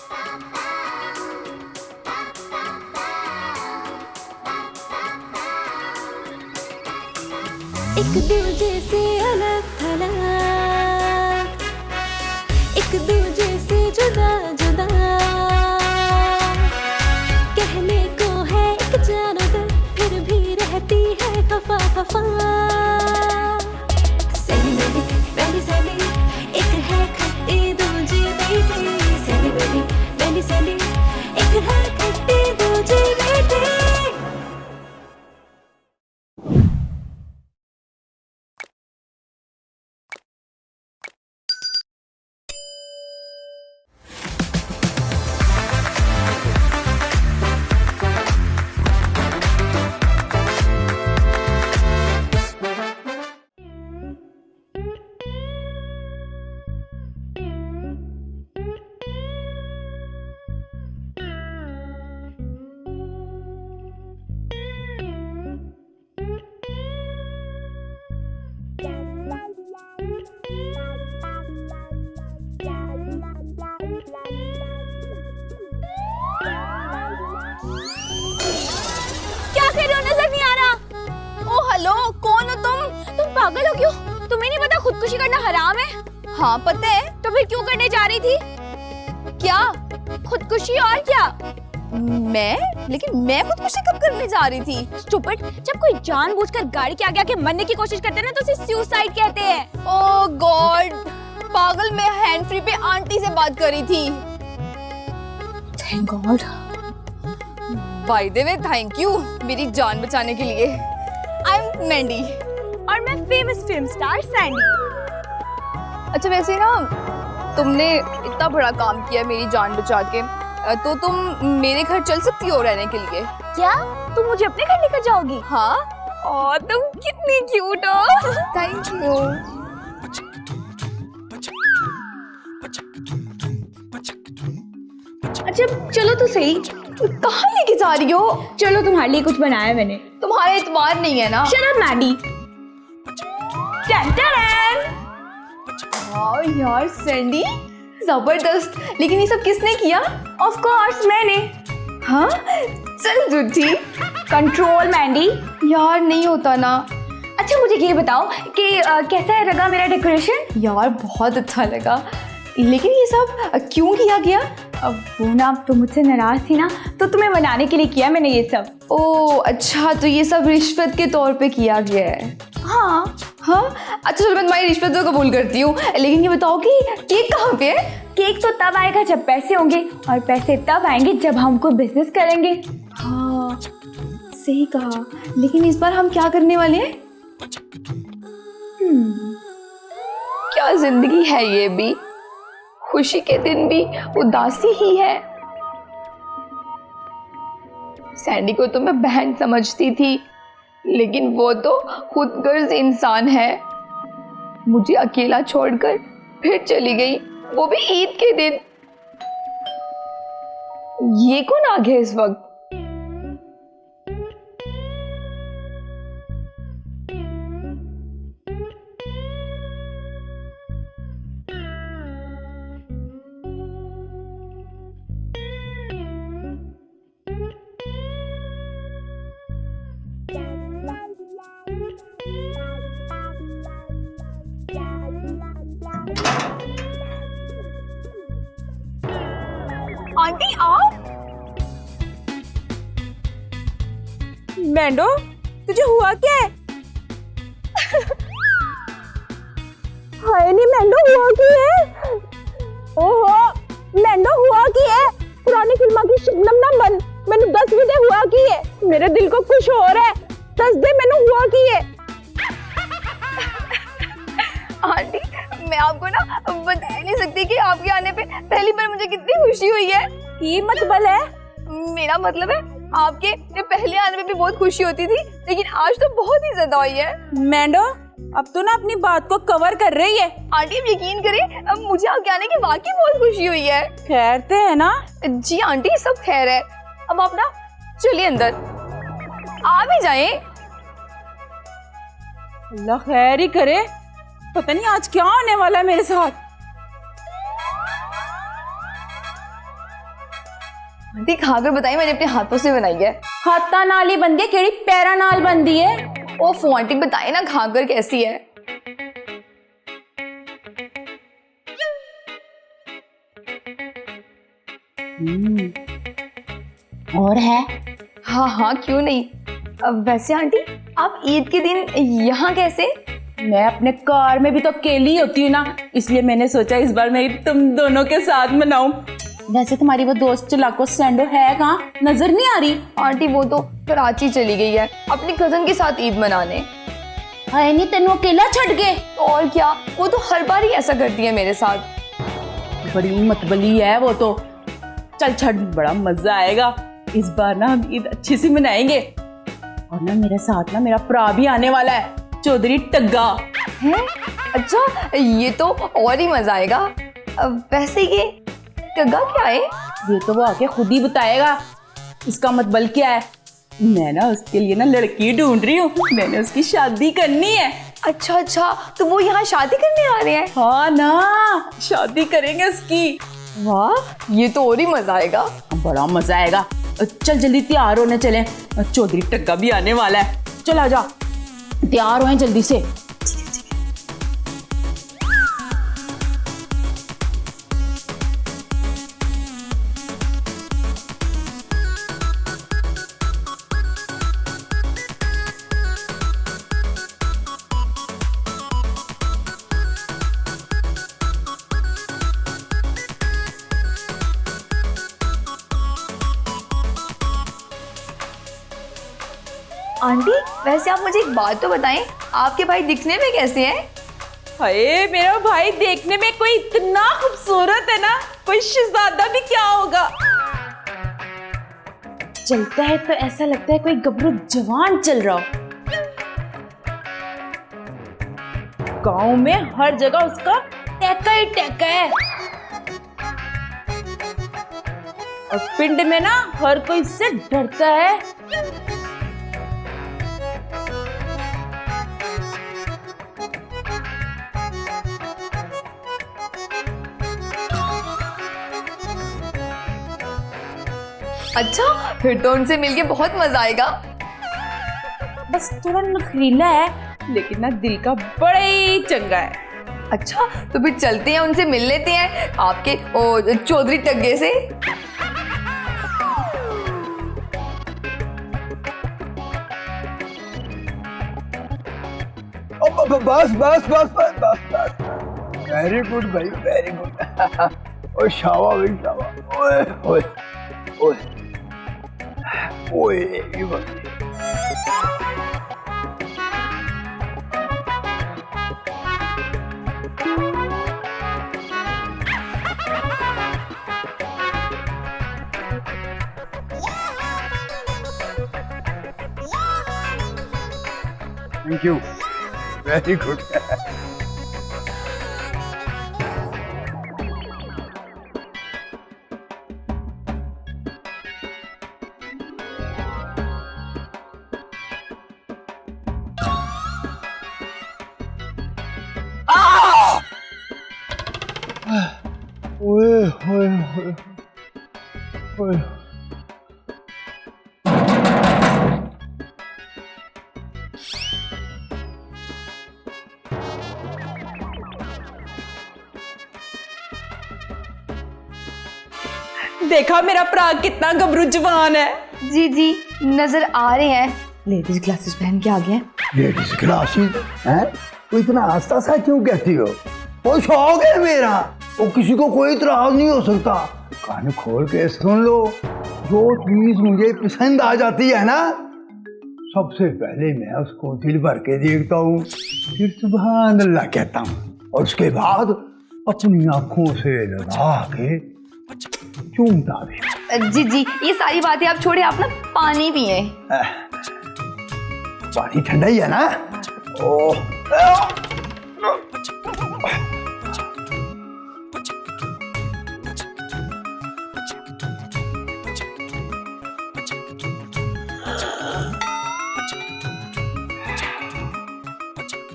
एक दूजे से अलग थलग, एक दूजे से जुदा जुदा, कहने को है एक जानवर फिर भी रहती है खफा खफा। सैली बेबी बेली सैली, एक है खट्टी दूजी बेटी। सैली बेबी बेली सैली, एक है खट्टी दूजी बेटी। क्या कर रहे हो? नजर नहीं आ रहा। ओ हेलो, कौन हो तुम? तुम पागल हो क्यों? तुम्हें नहीं पता खुदकुशी करना हराम है? हाँ पता है। तो फिर क्यों करने जा रही थी? क्या? खुदकुशी और क्या? लेकिन मैं खुदकुशी कब करने जा रही थी? स्टूपिड, जब कोई जानबूझकर गाड़ी के आगे आके मरने की कोशिश करते हैं ना तो उसे सुसाइड कहते हैं। ओह गॉड, पागल, मैं हैंड फ्री पे आंटी से बात कर रही थी। Thank God. By the way thank you मेरी जान बचाने के लिए। आई एम मैंडी और मैं फेमस फिल्म स्टार सैंडी। अच्छा वैसे ना तुमने इतना बड़ा काम किया मेरी जान बचा के, तो तुम मेरे घर चल सकती हो रहने के लिए। क्या तुम मुझे अपने घर लेकर जाओगी? हाँ। और तुम कितनी क्यूट हो। Thank you. अच्छा चलो तो सही, कहाँ लेके जा रही हो? चलो तुम्हारे लिए कुछ बनाया मैंने। तुम्हारा इतबार नहीं है ना। Shut up Maddy. वाह यार सैंडी, जबरदस्त। लेकिन ये सब किसने किया? ऑफ कोर्स मैंने। हाँ चल झूठी। कंट्रोल मैंडी। यार नहीं होता ना। अच्छा मुझे ये बताओ कि कैसा लगा मेरा डेकोरेशन? यार बहुत अच्छा लगा, लेकिन ये सब क्यों किया गया? अब वो ना तुम मुझसे नाराज थी ना, तो तुम्हें मनाने के लिए किया मैंने ये सब। ओह अच्छा, तो ये सब रिश्वत के तौर पे किया गया है। हाँ हाँ। अच्छा चलो मैं तुम्हारी रिश्वत तो कबूल करती हूँ, लेकिन ये बताओ कि केक कहाँ पे है? केक तो तब आएगा जब पैसे होंगे, और पैसे तब आएंगे जब हम कोई बिजनेस करेंगे। हाँ सही कहा, लेकिन इस बार हम क्या करने वाले हैं? क्या जिंदगी है ये भी, खुशी के दिन भी उदासी ही है। सैंडी को तो मैं बहन समझती थी, लेकिन वो तो खुदगर्ज इंसान है। मुझे अकेला छोड़कर फिर चली गई, वो भी ईद के दिन। ये कौन आ गया इस वक्त? आंटी आप? मैंडो तुझे हुआ क्या है? हाय नहीं मैंडो, हुआ की है? ओहो मैंडो हुआ की है? पुरानी फिल्म की शबनम ना बन, मैंने 10 बजे हुआ की है। मेरे दिल को खुश हो रहा है, 10 दे मैंने हुआ की है। आंटी मैं आपको ना बता नहीं सकती कि आपके आने पे पहली बार मुझे कितनी खुशी हुई है। ये मतलब है? मेरा मतलब है आपके पहले आने में भी बहुत खुशी होती थी, लेकिन आज तो बहुत ही ज्यादा हुई है। मैंडो अब तो ना अपनी बात को कवर कर रही है। आंटी आप यकीन करें, अब मुझे आपके आने की वाकई बहुत खुशी हुई है। खैर ते है ना? जी आंटी सब खैर है। अब आप ना चलिए अंदर, आ भी जाएं। अल्लाह खैर ही करे, पता नहीं आज क्या होने वाला है मेरे साथ। आंटी खाकर बताइए, मैंने अपने हाथों से बनाई है। हाथा नाल ही बनदी है, केड़ी पैरा नाल बनदी है? ओफो आंटी बताइए ना खाकर कैसी है। और है? हाँ हाँ क्यों नहीं। वैसे आंटी आप ईद के दिन यहाँ कैसे? मैं अपने कार में भी तो अकेली होती हूँ ना, इसलिए मैंने सोचा इस बार मैं तुम दोनों के साथ मनाऊं। वैसे तुम्हारी वो दोस्त चलाको सैंडो है कहाँ? नजर नहीं आ रही। आंटी वो तो कराची चली गई है अपनी कजन के साथ ईद मनाने। हाय नहीं तेनू अकेला छड़ के। और क्या, वो तो हर बार ही ऐसा करती है मेरे साथ। बड़ी मतबली है वो तो। चल छड़, बड़ा मजा आएगा इस बार ना, हम ईद अच्छी सी मनाएंगे। और ना मेरे साथ ना मेरा भरा भी आने वाला है, चौधरी टग्गा है। अच्छा ये तो और ही मजा आएगा। वैसे ये टग्गा क्या है? ये तो वो आके खुद ही बताएगा इसका मतबल क्या है। मैं ना उसके लिए ना लड़की ढूंढ रही हूँ, मैंने उसकी शादी करनी है। अच्छा अच्छा, तो वो यहाँ शादी करने आ रहे हैं? हाँ ना, शादी करेंगे उसकी। वाह ये तो और ही मजा आएगा। बड़ा मजा आएगा। चल जल्दी तैयार होने चले, चौधरी टग्गा भी आने वाला है। चल आजा, तैयार हो जल्दी से। आंटी वैसे आप मुझे एक बात तो बताएं, आपके भाई दिखने में कैसे हैं? हाय मेरा भाई देखने में कोई इतना खूबसूरत है ना, कोई शहजादा भी क्या होगा। चलता है तो ऐसा लगता है कोई गबरू जवान चल रहा हो। गांव में हर जगह उसका टैका ही टैका है, और पिंड में ना हर कोई इससे डरता है। अच्छा फिर तो उनसे मिलके बहुत मजा आएगा। बस थोड़ा नखरीला है, लेकिन ना दिल का बड़ा ही चंगा है। अच्छा तो फिर चलते हैं, उनसे मिल लेते हैं आपके चौधरी टग्गे से। बस बस बस बस बस बस, वेरी गुड भाई, वेरी गुड। ओए शावा भाई शावा। ओए ओए ओए ओए ये बस। Thank you, very good. ओए ओए ओए ओए। देखा मेरा भरा कितना गबरू जवान है। जी जी नजर आ रहे हैं। लेडीज ग्लासेस पहन के आ गए हैं। लेडीज ग्लासेस हैं? तो इतना आस्ता सा क्यों कहती हो? वो शौक है मेरा, वो किसी को कोई इतराज नहीं हो सकता। कान खोल के सुन लो, जो चीज मुझे पसंद आ जाती है ना, सबसे पहले मैं उसको दिल भर के देखता हूँ, फिर सुभान अल्लाह कहता हूँ, और उसके बाद अपनी आंखों से लगा के चूमता भी। जी जी ये सारी बातें आप छोड़े, आप ना पानी पिए। पानी ठंडा ही है ना? ओह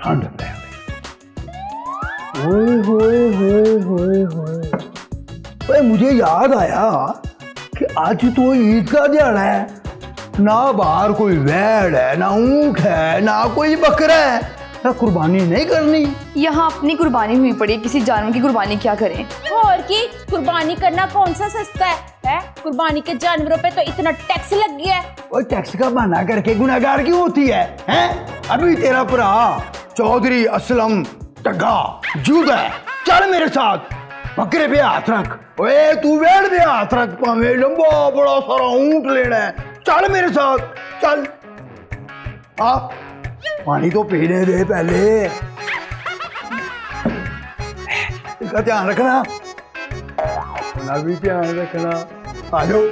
ठंड है। ओए होए होए होए होए। ओए मुझे याद आया कि आज तो ईद का दिहाड़ा है, ना बाहर कोई भेड़ है, ना ऊंट है, ना कोई बकरा है, ना कुर्बानी नहीं करनी। यहाँ अपनी कुर्बानी हुई पड़ी है, किसी जानवर की कुर्बानी क्या करें। और की कुर्बानी करना कौन सा सस्ता है? कुर्बानी के जानवरों पे तो इतना टैक्स लग गया है। और टैक्स का बहाना करके गुनाहगार क्यों होती है, हैं? अभी तेरा भरा चौधरी असलम टग्गा जूद है, चल मेरे साथ, बकरे पे हाथ रख, ओए तू वेड़ पे हाथ रख, पावे लंबा बड़ा सारा ऊंट लेना है, चल मेरे साथ चल। आ पानी तो पीने दे पहले, इसका ध्यान रखना, अपना भी ध्यान रखना। आ जाओ।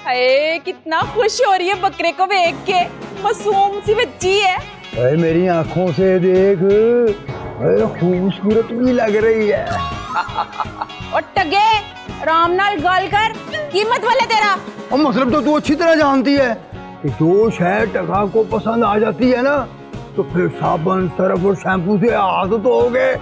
हाय कितना खुश हो रही है बकरे को देख के, मासूम सी बच्ची है। अरे मेरी आंखों से देख, अरे खूबसूरत भी लग रही है। और टगे राम नाल गाल कर, कीमत वाले तेरा। और मतलब तो तू अच्छी तरह जानती है कि जो शय टका को पसंद आ जाती है ना, तो फिर साबुन सरफ और शैम्पू से हाथ धोगे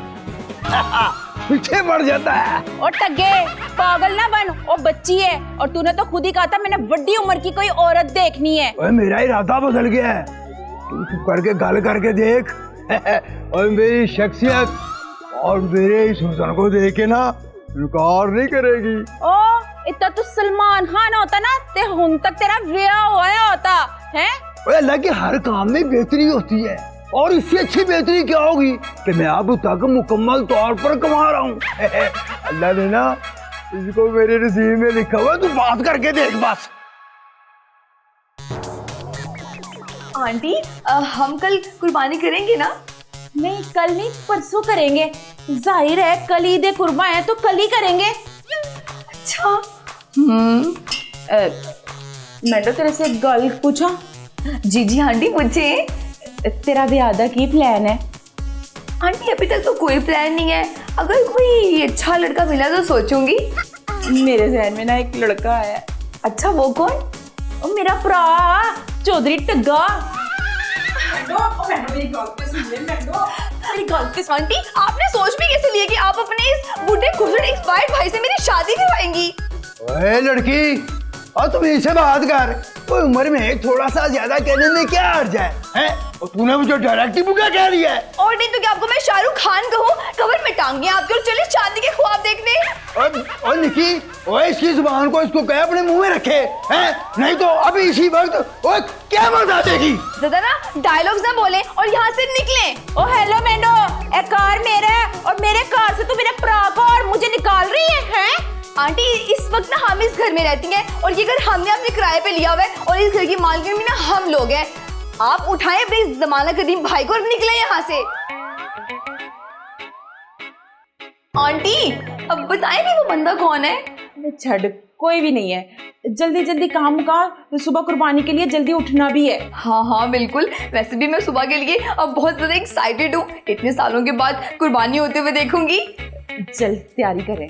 पीछे पड़ जाता है। और टगे पागल ना बन, और बच्ची है, और तूने तो खुद ही कहा था मैंने बड़ी उम्र की कोई औरत देखनी है। ओए मेरा इरादा बदल गया है, तू चुप करके गल करके देख और मेरी शख्सियत और मेरे इस हुस्न को देख के ना इनकार नहीं करेगी। ओ इतना तो सलमान खान होता ना ते हुन तक तेरा ब्याह होया होता है। ओए अल्लाह के हर काम में बेहतरी होती है, और इससे अच्छी बेहतरी क्या होगी कि मैं अब तक मुकम्मल तौर पर कमा रहा हूँ। अल्लाह ने ना इसको मेरे नसीब में लिखा हुआ, तू बात करके देख बस। आंटी हम कल कुर्बानी करेंगे ना? नहीं कल नहीं परसों करेंगे, जाहिर है कल ईद कुर्बा है तो कल ही करेंगे। अच्छा मैं तो तेरे से एक गल पूछा। जी जी आंटी पूछे। तेरा ब्याह दा की प्लान है? आंटी अभी तक तो कोई प्लान नहीं है, अगर कोई अच्छा लड़का मिला तो सोचूंगी। मेरे जहन में ना एक लड़का है। अच्छा वो कौन? और मेरा भरा चौधरी टग्गा। आंटी आपने सोच भी कैसे लिया कि आप अपने इस बूढ़े खूबसूरत एक्सपायर्ड भाई से मेरी शादी करवाएंगी? ओए लड़की, और तुम इसे बात कर, कोई उम्र में थोड़ा सा ज्यादा कहने में क्या हर्ज है? और तूने मुझे डायरेक्ट ही बुका कह दिया है। और नहीं तो क्या आपको मैं शाहरुख खान कहूँ? कवर में टांगे आपके और चले शादी के ख्वाब देखने। और निकी, ओए इसकी जुबान को इसको कह अपने मुंह में रखे, हैं? नहीं तो अभी इसी वक्त ओए क्या मजा देगी। ज़्यादा ना डायलॉग्स ना बोले और यहाँ से निकले। ओ हेलो मेंढो, ए कार मेरा है और मेरे कार से तू मेरे भरा को और मुझे निकाल रही है, हैं? आंटी इस वक्त ना हम इस घर में रहती हैं और ये घर हमने अपने किराए पे लिया हुआ है और इस घर की मालकिन भी ना हम लोग हैं। आप उठाएं अपने जमाना कदीम भाई को और निकले यहाँ से। आंटी अब बताएं कि वो बंदा कौन है? छड़ कोई भी नहीं है, जल्दी जल्दी काम का, सुबह कुर्बानी के लिए जल्दी उठना भी है। हाँ हाँ बिल्कुल, वैसे भी मैं सुबह के लिए अब बहुत ज़्यादा एक्साइटेड हूँ, इतने सालों के बाद कुर्बानी होते हुए देखूंगी। चल तैयारी करें।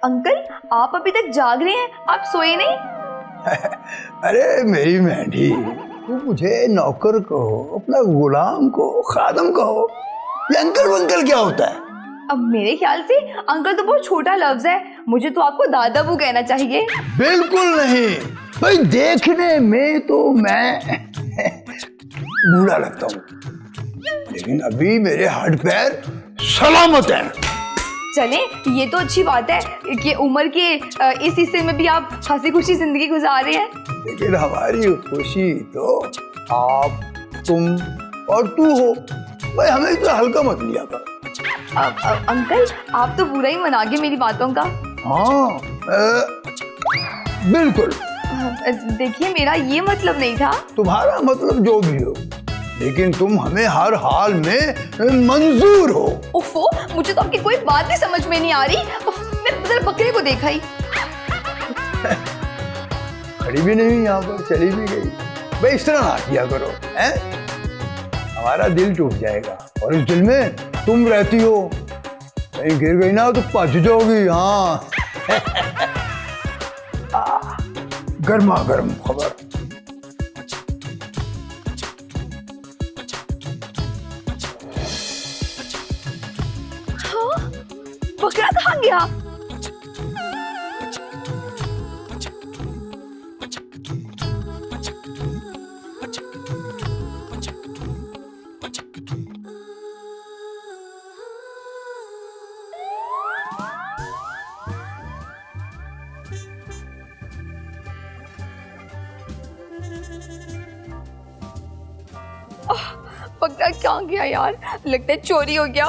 अंकल आप अभी तक जाग रहे हैं, आप सोए नहीं? अरे मेरी मेंढी, तू मुझे नौकर कहो, अपना गुलाम कहो, खादम कहो, ये अंकल वंकल क्या होता है? अब मेरे ख्याल से अंकल तो बहुत छोटा लफ्ज है, मुझे तो आपको दादा बू कहना चाहिए। बिल्कुल नहीं भाई, देखने में तो मैं बूढ़ा लगता हूँ, लेकिन अभी मेरे हड्ड पैर सलामत हैं। चले ये तो अच्छी बात है कि उम्र के इस हिस्से में भी आप हंसी खुशी जिंदगी गुजार रहे हैं। लेकिन हमारी खुशी तो आप, तुम और तू हो भाई, हमें तो हल्का मत लिया कर। अंकल आप तो बुरा ही मना गए मेरी बातों का। हाँ बिल्कुल। देखिए मेरा ये मतलब नहीं था। तुम्हारा मतलब जो भी हो, लेकिन तुम हमें हर हाल में मंजूर हो। ओफो, मुझे तो आपकी कोई बात ही समझ में नहीं आ रही। मैं जरा बकरे को देखा ही। खड़ी भी नहीं यहाँ पर, चली भी गई। भाई इस तरह ना किया करो, हैं? हमारा दिल टूट जाएगा, और इस दिल में तुम रहती हो, कहीं गिर गई ना तो पच जाओगी। हाँ गर्मा गर्म खबर। हाँ? बकरा कहाँ गया? बकरा क्या गया यार, लगता है चोरी हो गया।